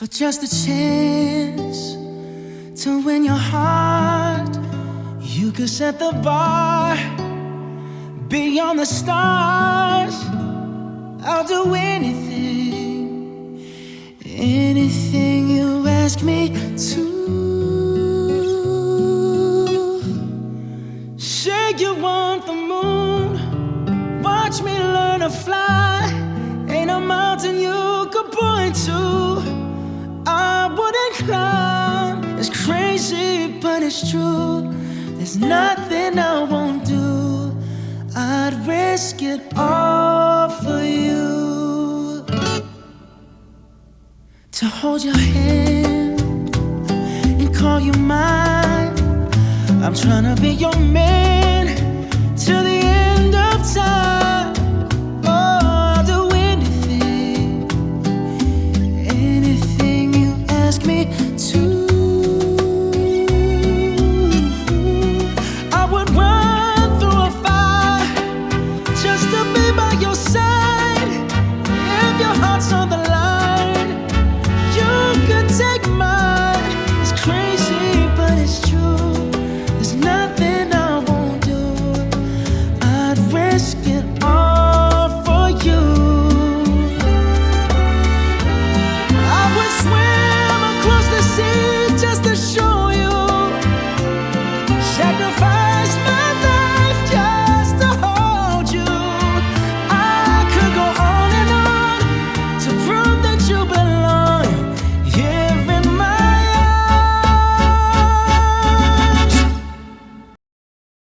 for just a chance to win your heart. You could set the bar beyond the stars. I'll do anything, anything you ask me to. Say you want the moon, watch me learn to fly. Ain't a mountain you could point to I wouldn't climb. It's crazy, but it's true. There's nothing I won't do. I'd risk it all for you. To hold your hand and call you mine. I'm trying to be your man till the end of time. Oh, I'll do anything, anything you ask me to. I would run through a fire just to be by your side. If your heart's on the